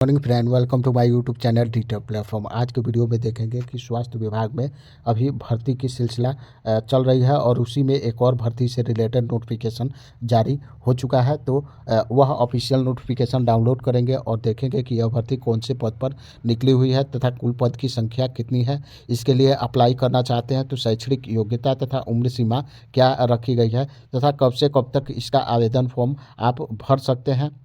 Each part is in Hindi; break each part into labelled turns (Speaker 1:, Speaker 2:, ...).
Speaker 1: Morning friend, welcome to my YouTube channel digital platform. आज के वीडियो में देखेंगे कि स्वास्थ्य विभाग में अभी भर्ती की सिलसिला चल रही है और उसी में एक और भर्ती से रिलेटेड नोटिफिकेशन जारी हो चुका है। तो वह ऑफिशियल नोटिफिकेशन डाउनलोड करेंगे और देखेंगे कि यह भर्ती कौन से पद पर निकली हुई है तथा कुल पद की संख्या कितनी है। इसके लिए अप्लाई करना चाहते हैं तो शैक्षणिक योग्यता तथा उम्र सीमा क्या रखी गई है तथा कब से कब तक इसका आवेदन फॉर्म आप भर सकते हैं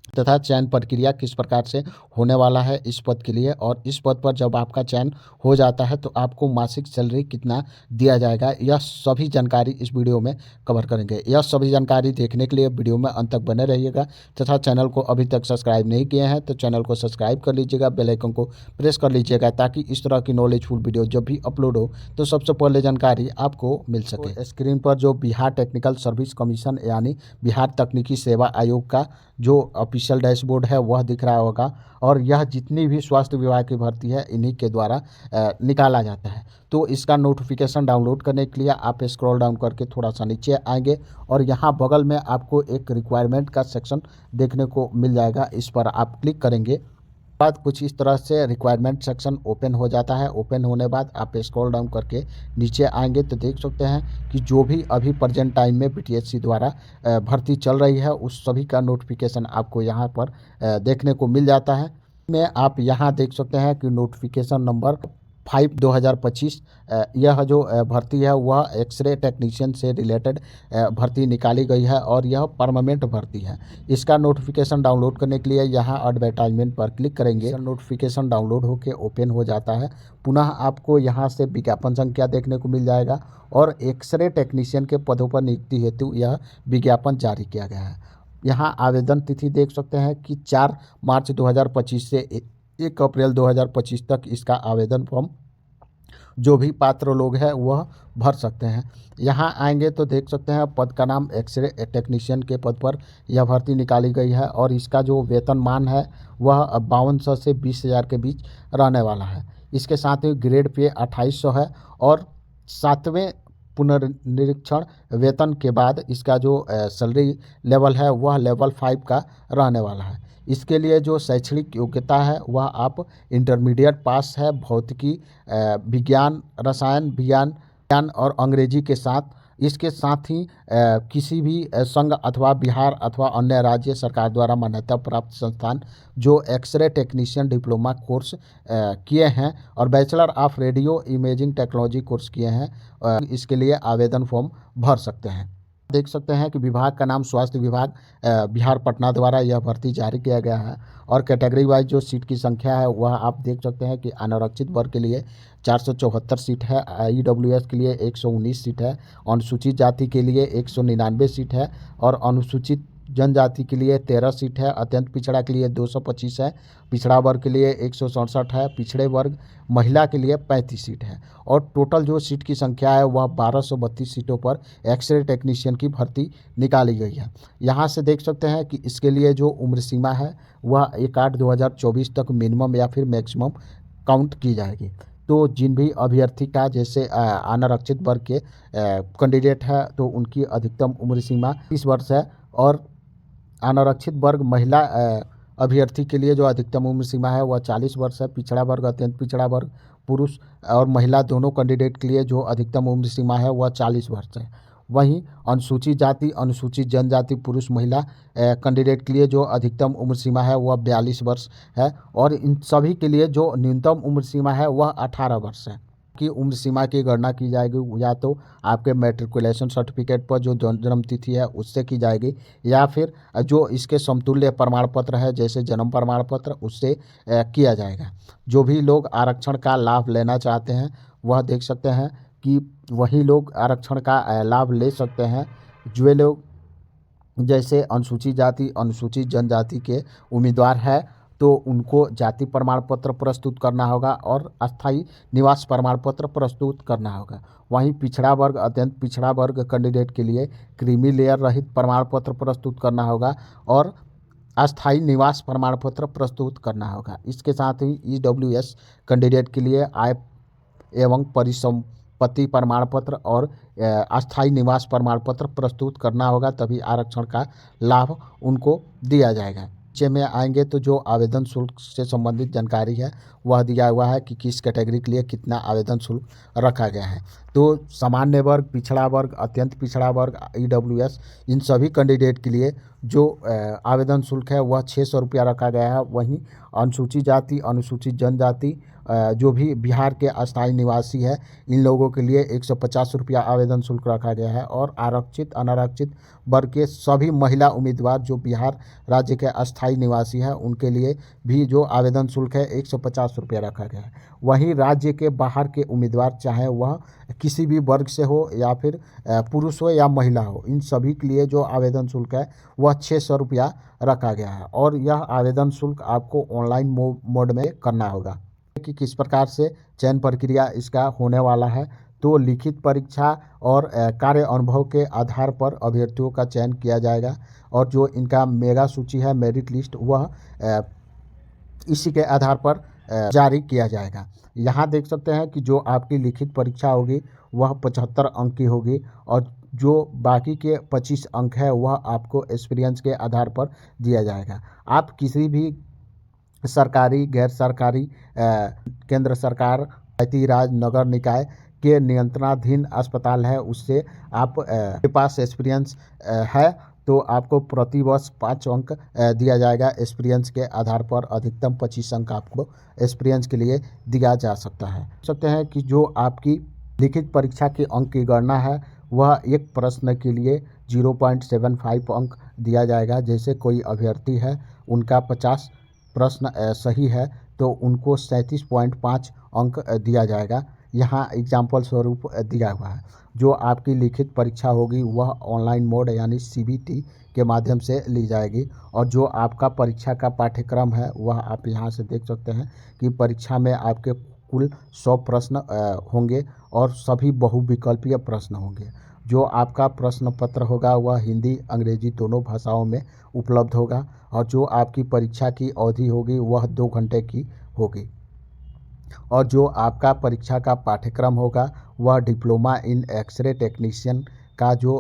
Speaker 1: तथा चयन प्रक्रिया किस प्रकार से होने वाला है इस पद के लिए। और इस पद पर जब आपका चयन हो जाता है तो आपको मासिक सैलरी कितना दिया जाएगा, यह सभी जानकारी इस वीडियो में कवर करेंगे। यह सभी जानकारी देखने के लिए वीडियो में अंत तक बने रहिएगा तथा चैनल को अभी तक सब्सक्राइब नहीं किए हैं तो चैनल को सब्सक्राइब कर लीजिएगा, बेल आइकन को प्रेस कर लीजिएगा ताकि इस तरह की नॉलेजफुल वीडियो जब भी अपलोड हो तो सबसे पहले जानकारी आपको मिल सके। तो स्क्रीन पर जो बिहार टेक्निकल सर्विस कमीशन यानी बिहार तकनीकी सेवा आयोग का जो ऑफिशियल डैशबोर्ड है वह दिख रहा होगा और यह जितनी भी स्वास्थ्य विभाग की भर्ती है इन्हीं के द्वारा निकाला जाता है। तो इसका नोटिफिकेशन डाउनलोड करने के लिए आप स्क्रॉल डाउन करके थोड़ा सा नीचे आएंगे और यहाँ बगल में आपको एक रिक्वायरमेंट का सेक्शन देखने को मिल जाएगा। इस पर आप क्लिक करेंगे बाद कुछ इस तरह से रिक्वायरमेंट सेक्शन ओपन हो जाता है। ओपन होने बाद आप स्क्रॉल डाउन करके नीचे आएंगे तो देख सकते हैं कि जो भी अभी प्रेजेंट टाइम में बीटीएससी द्वारा भर्ती चल रही है उस सभी का नोटिफिकेशन आपको यहाँ पर देखने को मिल जाता है। में आप यहाँ देख सकते हैं कि नोटिफिकेशन नंबर 5/2025 यह जो भर्ती है वह एक्सरे टेक्नीशियन से रिलेटेड भर्ती निकाली गई है और यह परमानेंट भर्ती है। इसका नोटिफिकेशन डाउनलोड करने के लिए यहाँ एडवर्टाइजमेंट पर क्लिक करेंगे। नोटिफिकेशन डाउनलोड होकर ओपन हो जाता है। पुनः आपको यहाँ से विज्ञापन संख्या देखने को मिल जाएगा और एक्सरे टेक्नीशियन के पदों पर नियुक्ति हेतु यह विज्ञापन जारी किया गया है। यहाँ आवेदन तिथि देख सकते हैं कि 4 मार्च 2025 से 1 अप्रैल 2025 तक इसका आवेदन फॉर्म जो भी पात्र लोग हैं वह भर सकते हैं। यहाँ आएंगे तो देख सकते हैं पद का नाम एक्सरे टेक्नीशियन के पद पर यह भर्ती निकाली गई है और इसका जो वेतनमान है वह 5200 से 20,000 के बीच रहने वाला है। इसके साथ ही ग्रेड पे 2800 है और 7वें पुनर्निरीक्षण वेतन के बाद इसका जो सैलरी लेवल है वह लेवल 5 का रहने वाला है। इसके लिए जो शैक्षणिक योग्यता है वह आप इंटरमीडिएट पास है भौतिकी, विज्ञान, रसायन विज्ञान और अंग्रेजी के साथ। इसके साथ ही किसी भी संघ अथवा बिहार अथवा अन्य राज्य सरकार द्वारा मान्यता प्राप्त संस्थान जो एक्सरे टेक्नीशियन डिप्लोमा कोर्स किए हैं और bachelor of radio imaging technology course किए हैं इसके लिए आवेदन फॉर्म भर सकते हैं। देख सकते हैं कि विभाग का नाम स्वास्थ्य विभाग बिहार पटना द्वारा यह भर्ती जारी किया गया है और कैटेगरी वाइज जो सीट की संख्या है वह आप देख सकते हैं कि अनारक्षित वर्ग के लिए 474 सीट है, ईडब्ल्यूएस के लिए 119 सीट है, अनुसूचित जाति के लिए 199 सीट है और अनुसूचित जनजाति के लिए 13 सीट है, अत्यंत पिछड़ा के लिए 225 है, पिछड़ा वर्ग के लिए 167 है, पिछड़े वर्ग महिला के लिए 35 सीट है और टोटल जो सीट की संख्या है वह 1232 सीटों पर एक्सरे टेक्नीशियन की भर्ती निकाली गई है। यहाँ से देख सकते हैं कि इसके लिए जो उम्र सीमा है वह 1/8/2024 तक मिनिमम या फिर मैक्सिमम काउंट की जाएगी। तो जिन भी अभ्यर्थी का जैसे अनारक्षित वर्ग के कैंडिडेट है तो उनकी अधिकतम उम्र सीमा 30 वर्ष है और अनारक्षित वर्ग महिला अभ्यर्थी के लिए जो अधिकतम उम्र सीमा है वह 40 वर्ष है। पिछड़ा वर्ग, अत्यंत पिछड़ा वर्ग, पुरुष और महिला दोनों कैंडिडेट के लिए जो अधिकतम उम्र सीमा है वह 40 वर्ष है। वहीं अनुसूचित जाति, अनुसूचित जनजाति, पुरुष महिला कैंडिडेट के लिए जो अधिकतम उम्र सीमा है वह 42 वर्ष है और इन सभी के लिए जो न्यूनतम उम्र सीमा है वह 18 वर्ष है। की उम्र सीमा की गणना की जाएगी या तो आपके मैट्रिकुलेशन सर्टिफिकेट पर जो जन्म तिथि है उससे की जाएगी या फिर जो इसके समतुल्य प्रमाण पत्र है जैसे जन्म प्रमाण पत्र उससे किया जाएगा। जो भी लोग आरक्षण का लाभ लेना चाहते हैं वह देख सकते हैं कि वही लोग आरक्षण का लाभ ले सकते हैं जो लोग जैसे अनुसूचित जाति, अनुसूचित जनजाति के उम्मीदवार है तो उनको जाति प्रमाण पत्र प्रस्तुत करना होगा और अस्थायी निवास प्रमाण पत्र प्रस्तुत करना होगा। वहीं पिछड़ा वर्ग, अत्यंत पिछड़ा वर्ग कैंडिडेट के लिए क्रीमी लेयर रहित प्रमाण पत्र प्रस्तुत करना होगा और अस्थायी निवास प्रमाण पत्र प्रस्तुत करना होगा। इसके साथ ही ईडब्ल्यूएस कैंडिडेट के लिए आय एवं परिसंपत्ति प्रमाण पत्र और अस्थायी निवास प्रमाण पत्र प्रस्तुत करना होगा, तभी आरक्षण का लाभ उनको दिया जाएगा। नीचे में आएंगे तो जो आवेदन शुल्क से संबंधित जानकारी है वह दिया हुआ है कि किस कैटेगरी के लिए कितना आवेदन शुल्क रखा गया है। तो सामान्य वर्ग, पिछड़ा वर्ग, अत्यंत पिछड़ा वर्ग, ईडब्ल्यूएस, इन सभी कैंडिडेट के लिए जो आवेदन शुल्क है वह 600 रुपया रखा गया है। वहीं अनुसूचित जाति, अनुसूचित जनजाति, जो भी बिहार के अस्थायी निवासी है, इन लोगों के लिए 150 रुपया आवेदन शुल्क रखा गया है। और आरक्षित, अनारक्षित वर्ग के सभी महिला उम्मीदवार जो बिहार राज्य के अस्थायी निवासी है उनके लिए भी जो आवेदन शुल्क है 150 रुपया रखा गया है। वहीं राज्य के बाहर के उम्मीदवार, चाहे वह किसी भी वर्ग से हो या फिर पुरुष हो या महिला हो, इन सभी के लिए जो आवेदन शुल्क है वह 600 रुपया रखा गया है। और यह आवेदन शुल्क आपको ऑनलाइन मोड में करना होगा। कि किस प्रकार से चयन प्रक्रिया इसका होने वाला है, तो लिखित परीक्षा और कार्य अनुभव के आधार पर अभ्यर्थियों का चयन किया जाएगा। और जो इनका मेगा सूची है, मेरिट लिस्ट, वह इसी के आधार पर जारी किया जाएगा। यहाँ देख सकते हैं कि जो आपकी लिखित परीक्षा होगी वह 75 अंक की होगी और जो बाकी के 25 अंक है वह आपको एक्सपीरियंस के आधार पर दिया जाएगा। आप किसी भी सरकारी, गैर सरकारी, केंद्र सरकार, पंचायती राज, नगर निकाय के नियंत्रणाधीन अस्पताल है, उससे आप के पास एक्सपीरियंस है तो आपको प्रति वर्ष 5 अंक दिया जाएगा। एक्सपीरियंस के आधार पर अधिकतम 25 अंक आपको एक्सपीरियंस के लिए दिया जा सकता है। सकते हैं कि जो आपकी लिखित परीक्षा के अंक की गणना है वह एक प्रश्न के लिए 0.75 अंक दिया जाएगा। जैसे कोई अभ्यर्थी है, उनका 50 प्रश्न सही है तो उनको 37.5 अंक दिया जाएगा। यहाँ एग्जाम्पल स्वरूप दिया हुआ है। जो आपकी लिखित परीक्षा होगी वह ऑनलाइन मोड यानी सीबीटी के माध्यम से ली जाएगी। और जो आपका परीक्षा का पाठ्यक्रम है वह आप यहाँ से देख सकते हैं कि परीक्षा में आपके कुल 100 प्रश्न होंगे और सभी बहुविकल्पीय प्रश्न होंगे। जो आपका प्रश्न पत्र होगा वह हिंदी, अंग्रेजी दोनों भाषाओं में उपलब्ध होगा। और जो आपकी परीक्षा की अवधि होगी वह 2 घंटे की होगी। और जो आपका परीक्षा का पाठ्यक्रम होगा वह डिप्लोमा इन एक्सरे टेक्नीशियन का जो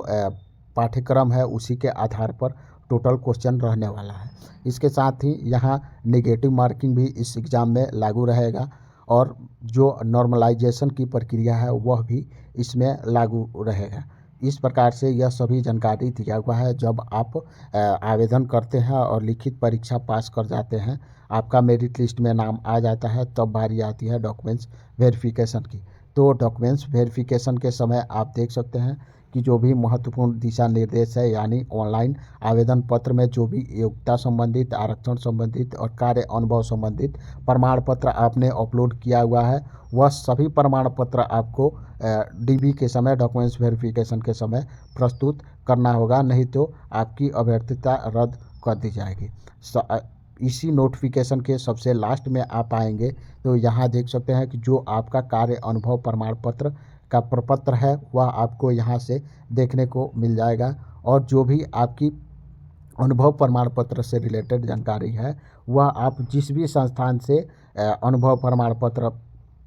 Speaker 1: पाठ्यक्रम है उसी के आधार पर टोटल क्वेश्चन रहने वाला है। इसके साथ ही यहाँ नेगेटिव मार्किंग भी इस एग्ज़ाम में लागू रहेगा और जो नॉर्मलाइजेशन की प्रक्रिया है वह भी इसमें लागू रहेगा। इस प्रकार से यह सभी जानकारी दिया हुआ है। जब आप आवेदन करते हैं और लिखित परीक्षा पास कर जाते हैं, आपका मेरिट लिस्ट में नाम आ जाता है, तब बारी आती है डॉक्यूमेंट्स वेरिफिकेशन की। तो डॉक्यूमेंट्स वेरिफिकेशन के समय आप देख सकते हैं कि जो भी महत्वपूर्ण दिशा निर्देश है, यानी ऑनलाइन आवेदन पत्र में जो भी योग्यता संबंधित, आरक्षण संबंधित और कार्य अनुभव संबंधित प्रमाण पत्र आपने अपलोड किया हुआ है, वह सभी प्रमाण पत्र आपको डीबी के समय, डॉक्यूमेंट्स वेरिफिकेशन के समय प्रस्तुत करना होगा, नहीं तो आपकी अभ्यर्थता रद्द कर दी जाएगी। इसी नोटिफिकेशन के सबसे लास्ट में आप आएंगे तो यहाँ देख सकते हैं कि जो आपका कार्य अनुभव प्रमाण पत्र का प्रपत्र है वह आपको यहाँ से देखने को मिल जाएगा। और जो भी आपकी अनुभव प्रमाण पत्र से रिलेटेड जानकारी है वह आप जिस भी संस्थान से अनुभव प्रमाण पत्र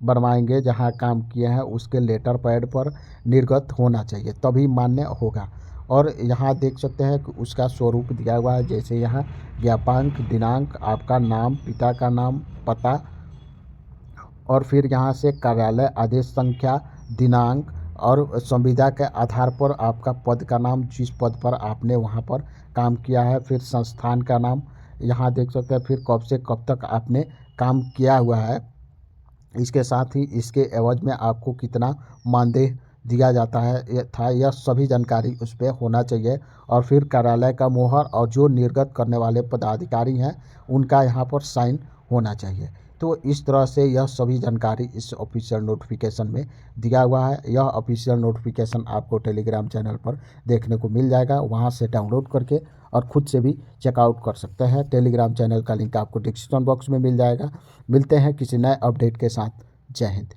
Speaker 1: बनवाएंगे, जहां काम किए हैं, उसके लेटर पैड पर निर्गत होना चाहिए, तभी मान्य होगा। और यहाँ देख सकते हैं कि उसका स्वरूप दिया हुआ है। जैसे यहाँ ज्ञापांक, दिनांक, आपका नाम, पिता का नाम, पता, और फिर यहाँ से कार्यालय, आदेश संख्या, दिनांक और संविदा के आधार पर आपका पद का नाम, जिस पद पर आपने वहाँ पर काम किया है, फिर संस्थान का नाम यहाँ देख सकते हैं, फिर कब से कब तक आपने काम किया हुआ है। इसके साथ ही इसके एवज में आपको कितना मानदेय दिया जाता है यह सभी जानकारी उस पर होना चाहिए। और फिर कार्यालय का मोहर और जो निर्गत करने वाले पदाधिकारी हैं उनका यहाँ पर साइन होना चाहिए। तो इस तरह से यह सभी जानकारी इस ऑफिशियल नोटिफिकेशन में दिया हुआ है। यह ऑफिशियल नोटिफिकेशन आपको टेलीग्राम चैनल पर देखने को मिल जाएगा, वहाँ से डाउनलोड करके और ख़ुद से भी चेकआउट कर सकते हैं। टेलीग्राम चैनल का लिंक आपको डिस्क्रिप्शन बॉक्स में मिल जाएगा। मिलते हैं किसी नए अपडेट के साथ। जय हिंद।